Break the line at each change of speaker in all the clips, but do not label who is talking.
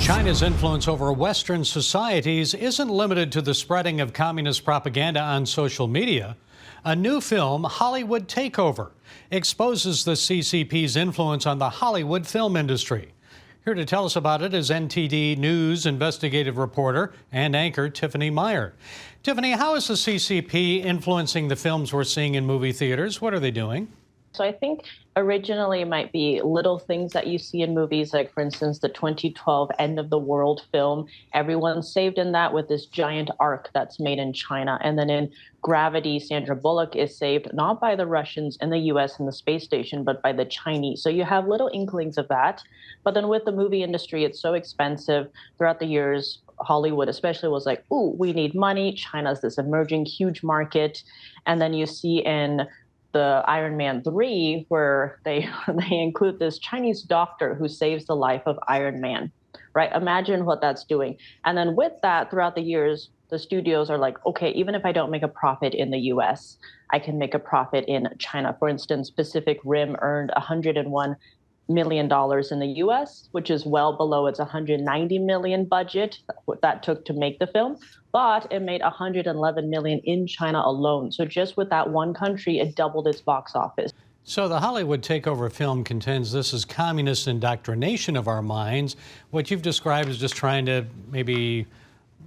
China's influence over Western societies isn't limited to the spreading of communist propaganda on social media. A new film, Hollywood Takeover, exposes the CCP's influence on the Hollywood film industry. Here to tell us about it is NTD News investigative reporter and anchor Tiffany Meyer. Tiffany, how is the CCP influencing the films we're seeing in movie theaters? What are they doing?
So I think originally it might be little things that you see in movies, like, for instance, the 2012 End of the World film. Everyone's saved in that with this giant ark that's made in China. And then in Gravity, Sandra Bullock is saved not by the Russians and the US and the space station, but by the Chinese. So you have little inklings of that. But then with the movie industry, it's so expensive throughout the years. Hollywood especially was like, ooh, we need money. China's this emerging huge market. And then you see in the Ironman 3, where they include this Chinese doctor who saves the life of Iron Man, right? Imagine what that's doing. And then with that, throughout the years, the studios are like, okay, even if I don't make a profit in the US, I can make a profit in China. For instance, Pacific Rim earned $101 million in the US, which is well below its $190 million budget that took to make the film, but it made $111 million in China alone. So just with that one country, it doubled its box office.
So the Hollywood Takeover film contends this is communist indoctrination of our minds. What you've described is just trying to maybe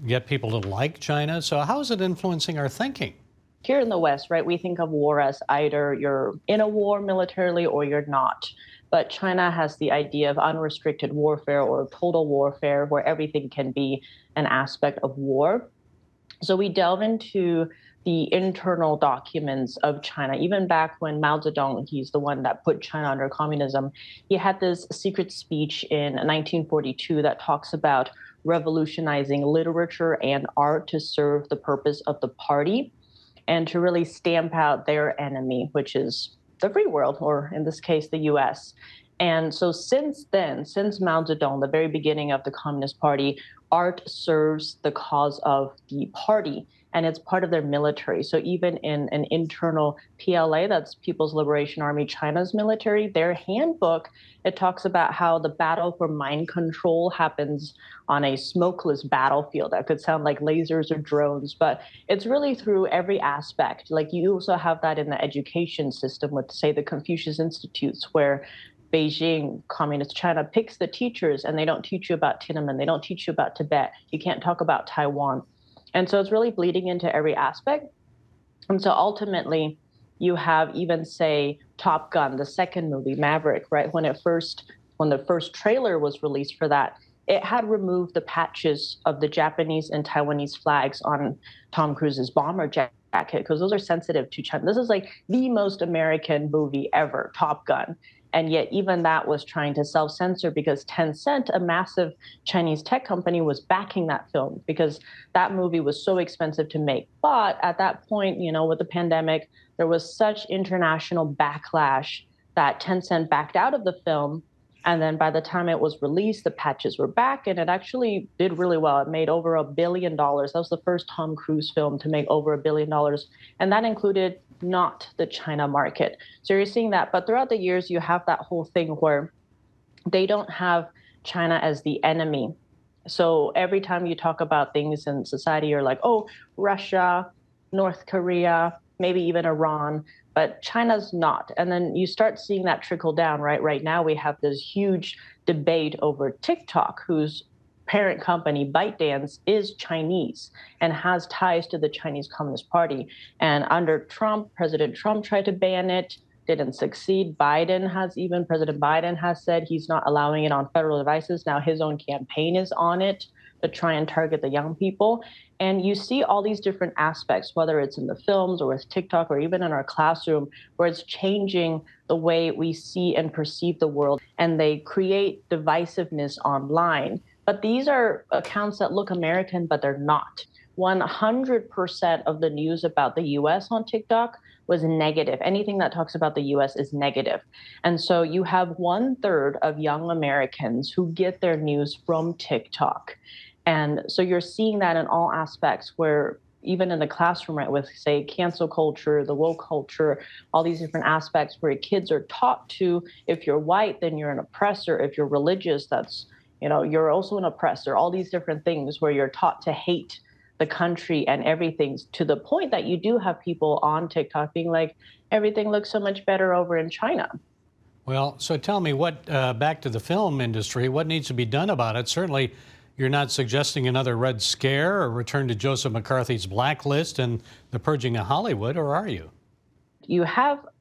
get people to like China. So how is it influencing our thinking?
Here in the West, right, we think of war as either you're in a war militarily or you're not. But China has the idea of unrestricted warfare or total warfare, where everything can be an aspect of war. So we delve into the internal documents of China. Even back when Mao Zedong, he's the one that put China under communism, he had this secret speech in 1942 that talks about revolutionizing literature and art to serve the purpose of the party and to really stamp out their enemy, which is the free world, or in this case, the US. And so since then, since Mao Zedong, the very beginning of the Communist Party, art serves the cause of the party, and it's part of their military. So even in an internal PLA, that's People's Liberation Army China's military, their handbook, it talks about how the battle for mind control happens on a smokeless battlefield. That could sound like lasers or drones, but it's really through every aspect. Like, you also have that in the education system with, say, the Confucius Institutes, where Beijing, communist China, picks the teachers, and they don't teach you about Tiananmen, they don't teach you about Tibet, you can't talk about Taiwan. And so it's really bleeding into every aspect. And so ultimately, you have even, say, Top Gun, the second movie, Maverick, right? When the first trailer was released for that, it had removed the patches of the Japanese and Taiwanese flags on Tom Cruise's bomber jacket, because those are sensitive to China. This is like the most American movie ever, Top Gun. And yet even that was trying to self-censor because Tencent, a massive Chinese tech company, was backing that film because that movie was so expensive to make. But at that point, with the pandemic, there was such international backlash that Tencent backed out of the film. And then by the time it was released, the patches were back, and it actually did really well. It made over $1 billion. That was the first Tom Cruise film to make over $1 billion. And that included not the China market. So you're seeing that. But throughout the years, you have that whole thing where they don't have China as the enemy. So every time you talk about things in society, you're like, oh, Russia, North Korea, maybe even Iran, but China's not. And then you start seeing that trickle down, right? Right now, we have this huge debate over TikTok, whose parent company, ByteDance, is Chinese and has ties to the Chinese Communist Party. And under Trump, President Trump tried to ban it, didn't succeed. President Biden has said he's not allowing it on federal devices. Now his own campaign is on it to try and target the young people. And you see all these different aspects, whether it's in the films or with TikTok or even in our classroom, where it's changing the way we see and perceive the world. And they create divisiveness online. But these are accounts that look American, but they're not. 100% of the news about the US on TikTok was negative. Anything that talks about the US is negative. And so you have 1/3 of young Americans who get their news from TikTok. And so you're seeing that in all aspects, where even in the classroom, right, with, say, cancel culture, the woke culture, all these different aspects where kids are taught to, if you're white, then you're an oppressor. If you're religious, that's you're also an oppressor, all these different things where you're taught to hate the country and everything, to the point that you do have people on TikTok being like, everything looks so much better over in China.
Well, so tell me back to the film industry, what needs to be done about it? Certainly, you're not suggesting another Red Scare or return to Joseph McCarthy's blacklist and the purging of Hollywood, or are you?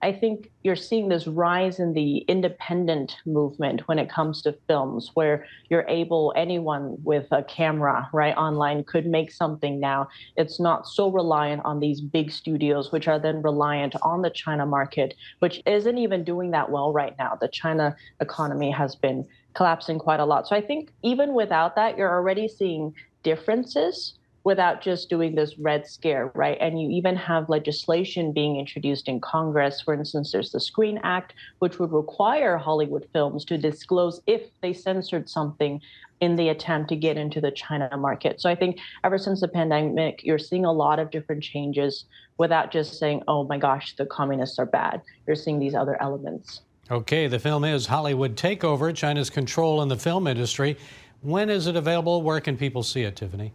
I think you're seeing this rise in the independent movement when it comes to films, where anyone with a camera, right, online could make something now. It's not so reliant on these big studios, which are then reliant on the China market, which isn't even doing that well right now. The China economy has been collapsing quite a lot. So I think even without that, you're already seeing differences without just doing this Red Scare, right? And you even have legislation being introduced in Congress. For instance, there's the Screen Act, which would require Hollywood films to disclose if they censored something in the attempt to get into the China market. So I think ever since the pandemic, you're seeing a lot of different changes without just saying, oh my gosh, the communists are bad. You're seeing these other elements.
Okay, the film is Hollywood Takeover, China's control in the film industry. When is it available? Where can people see it, Tiffany?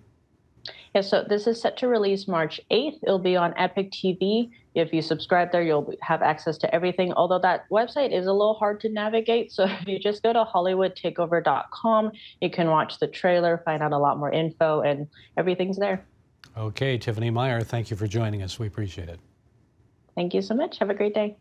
Yeah, so this is set to release March 8th. It'll be on Epic TV. If you subscribe there, you'll have access to everything, although that website is a little hard to navigate. So if you just go to hollywoodtakeover.com, you can watch the trailer, find out a lot more info, and everything's there.
Okay, Tiffany Meyer, thank you for joining us. We appreciate it.
Thank you so much. Have a great day.